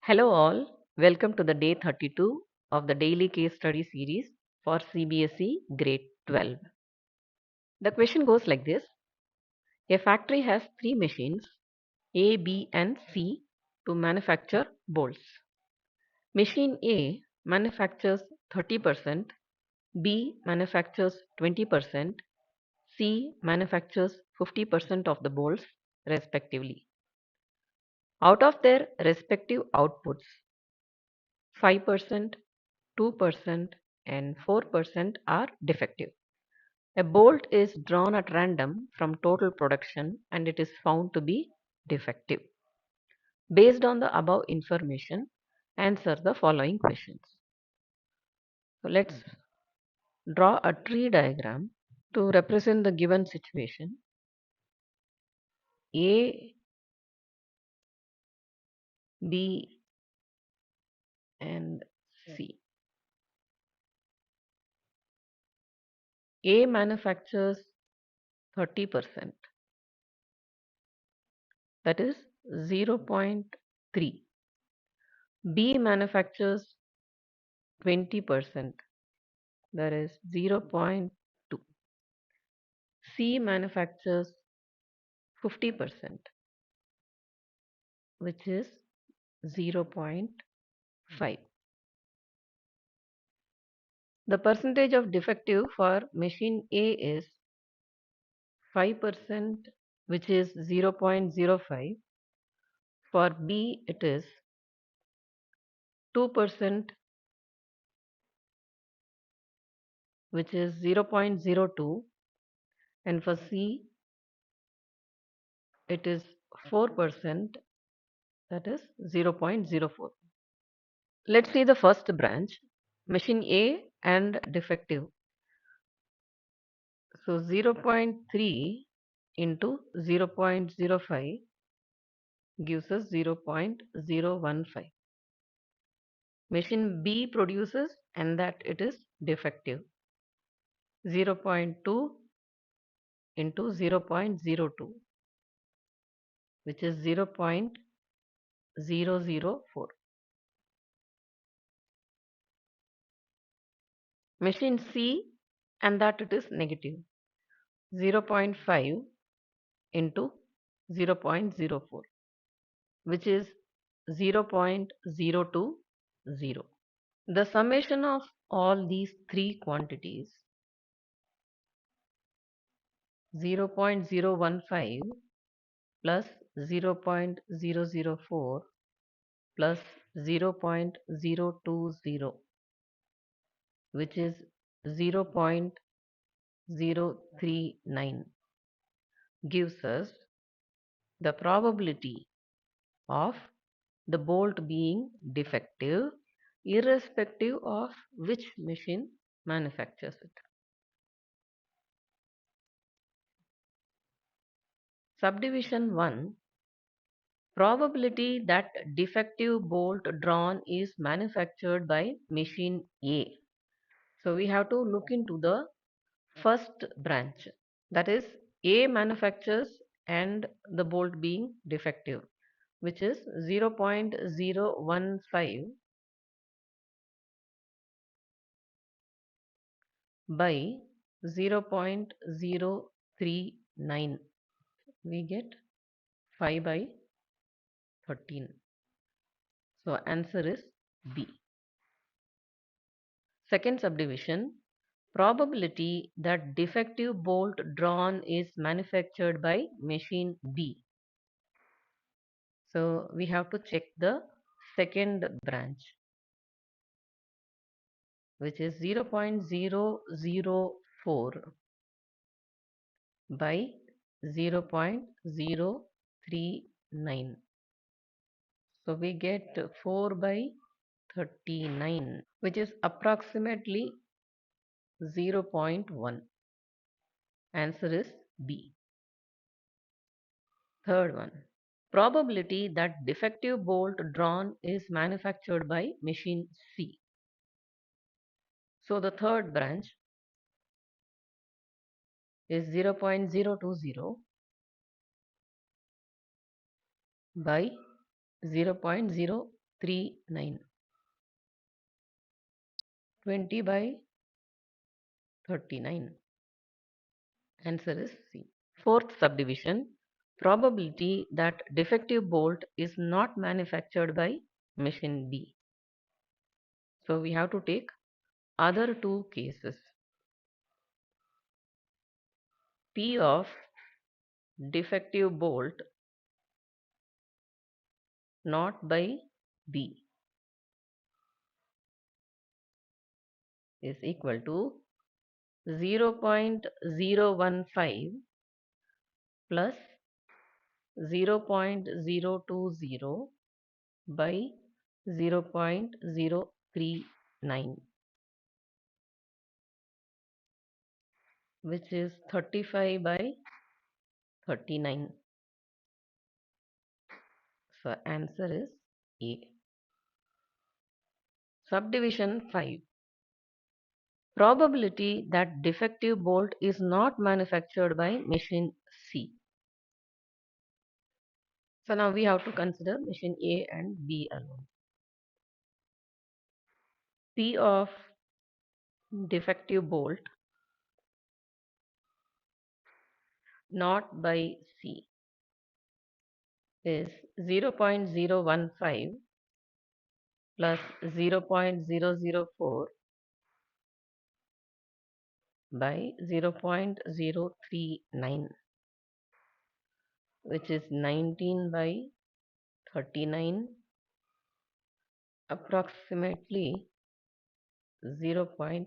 Hello, all. Welcome to the day 32 of the daily case study series for CBSE Grade 12. The question goes like this: a factory has three machines A, B, and C to manufacture bolts. Machine A manufactures 30%, B manufactures 20%, C manufactures 50% of the bolts, respectively. Out of their respective outputs, 5%, 2%, and 4% are defective. A bolt is drawn at random from total production and it is found to be defective. Based on the above information, answer the following questions. So let's draw a tree diagram to represent the given situation. A, B, and C. A manufactures 30%, that is 0.3. B manufactures 20%, that is 0.2. C manufactures 50%, which is 0.5. The percentage of defective for machine A is 5%, which is 0.05. For B, it is 2%, which is 0.02. And for C, it is 4%, that is 0.04. Let's see the first branch, machine A and defective. So 0.3 into 0.05 gives us 0.015. Machine B produces and that it is defective. 0.2 into 0.02, which is 0.004. Machine C and that it is negative. 0.5 into 0.04, which is 0.020. The summation of all these three quantities, 0.015 plus 0.004 plus 0.020, which is 0.039, gives us the probability of the bolt being defective irrespective of which machine manufactures it. Subdivision 1, probability that defective bolt drawn is manufactured by machine A. So we have to look into the first branch, that is A manufactures and the bolt being defective, which is 0.015 by 0.039. We get 5 by 13. So answer is B. Second subdivision, probability that defective bolt drawn is manufactured by machine B. So we have to check the second branch, which is 0.004 by 0.039. So we get 4 by 39, which is approximately 0.1. Answer is B. Third one, probability that defective bolt drawn is manufactured by machine C. So the third branch is 0.020 by 0.039. 39. 20 by 39. Answer is C. Fourth subdivision, probability that defective bolt is not manufactured by machine B. So we have to take other two cases. P of defective bolt not by B is equal to 0.015 plus 0.020 by 0.039, which is 35 by 39. So answer is A. Subdivision 5. Probability that defective bolt is not manufactured by machine C. So now we have to consider machine A and B alone. P of defective bolt not by C is 0.015 plus 0.004 by 0.039, which is 19 by 39, approximately 0.5.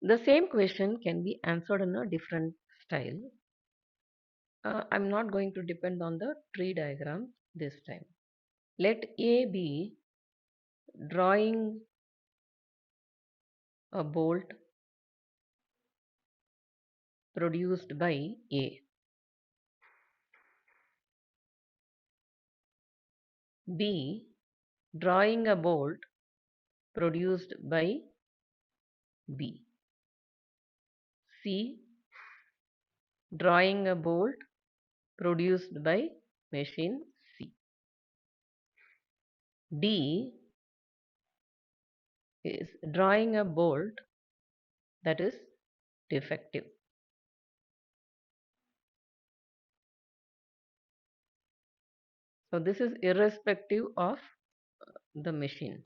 The same question can be answered in a different style. I'm not going to depend on the tree diagram this time. Let A be drawing a bolt produced by A. B drawing a bolt produced by B. C drawing a bolt produced by machine C. D is drawing a bolt that is defective. So this is irrespective of the machine.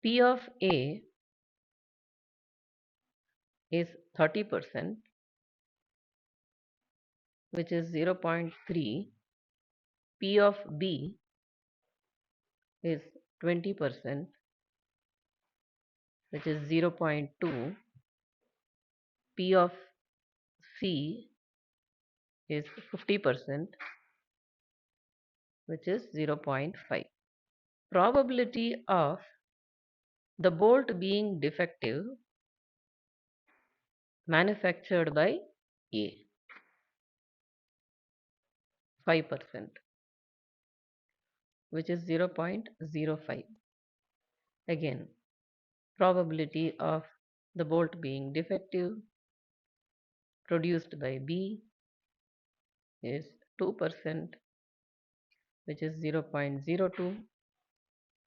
P of A is 30%, which is 0.3. P of B is 20%, which is 0.2. P of C is 50%, which is 0.5. Probability of the bolt being defective manufactured by A, 5%, which is 0.05. Again, probability of the bolt being defective produced by B is 2%, which is 0.02.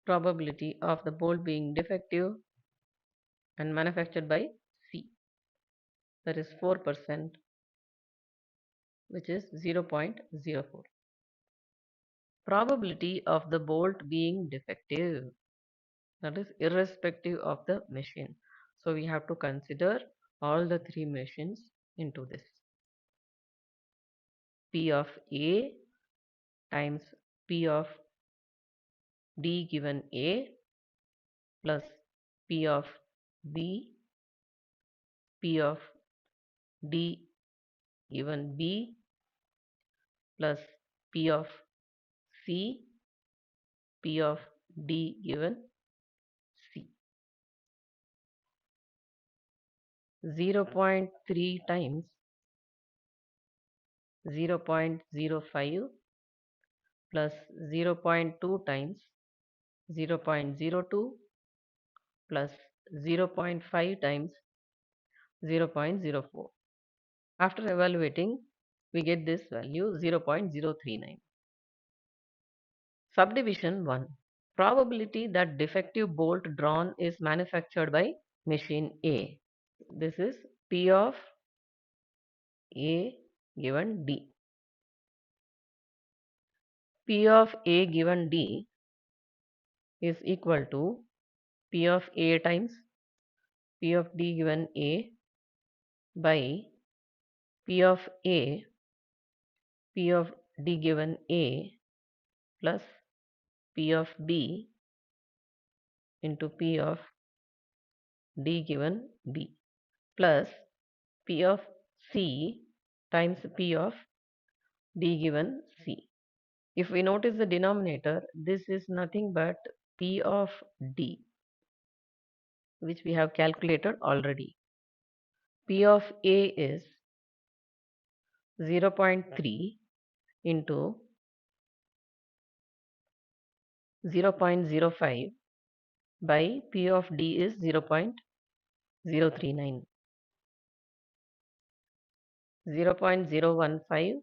Probability of the bolt being defective and manufactured by C, that is 4%, which is 0.04. Probability of the bolt being defective, that is irrespective of the machine. So we have to consider all the three machines into this. P of A times P of D given A plus P of B, P of D given B plus P of C, P of D given C. 0.3 times 0.05 plus 0.2 times 0.02 plus 0.5 times 0.04. After evaluating, we get this value 0.039. Subdivision 1. Probability that defective bolt drawn is manufactured by machine A. This is P of A given D. P of A given D is equal to P of A times P of D given A by P of A, P of D given A plus P of B into P of D given B plus P of C times P of D given C. If we notice the denominator, this is nothing but P of D, which we have calculated already. P of A is 0.3 into 0.05 by P of D is 0.039. 0.015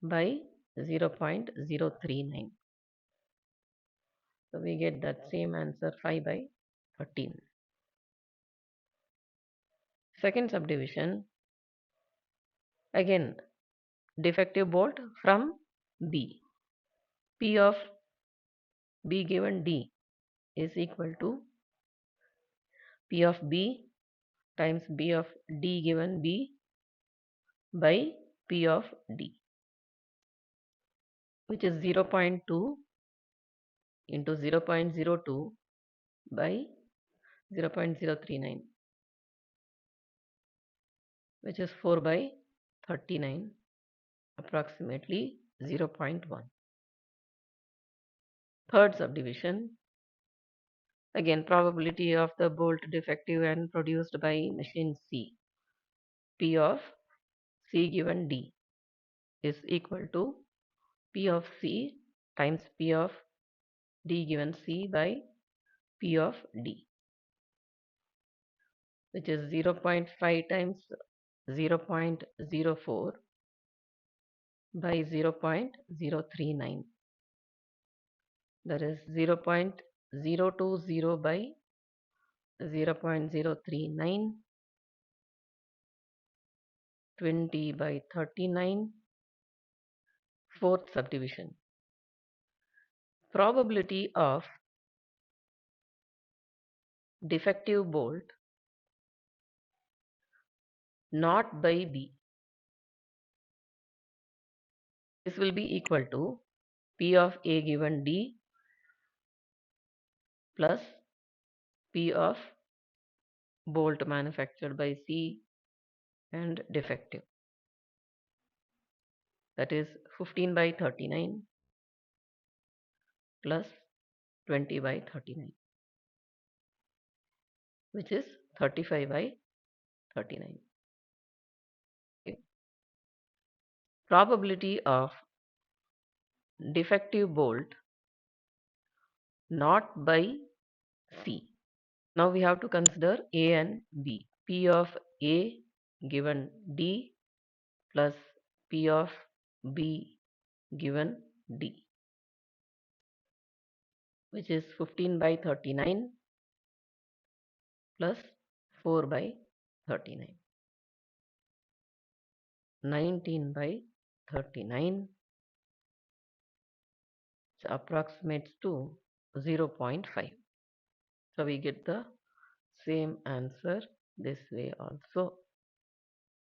by 0.039. So we get that same answer 5 by 13. Second subdivision, again defective bolt from B. P of B given D is equal to P of B times B of D given B by P of D, which is 0.2 into 0.02 by 0.039, which is 4 by 39, approximately 0.1. Third subdivision, again probability of the bolt defective and produced by machine C. P of C given D is equal to P of C times P of D given C by P of D, which is 0.5 times 0.04 by 0.039. That is 0.020 by 0.039, 20 by 39. Fourth subdivision, probability of defective bolt not by B. This will be equal to P of A given D plus P of bolt manufactured by C and defective. That is 15 by 39 plus 20 by 39, which is 35 by 39. Okay. Probability of defective bolt not by C. Now we have to consider A and B. P of A given D plus P of B given D, which is 15 by 39 plus 4 by 39. 19 by 39, which approximates to 0.5. So we get the same answer this way also.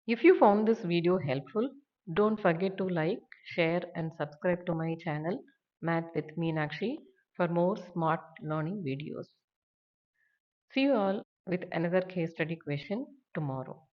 If you found this video helpful, don't forget to like, share and subscribe to my channel Math with Meenakshi for more smart learning videos. See you all with another case study question tomorrow.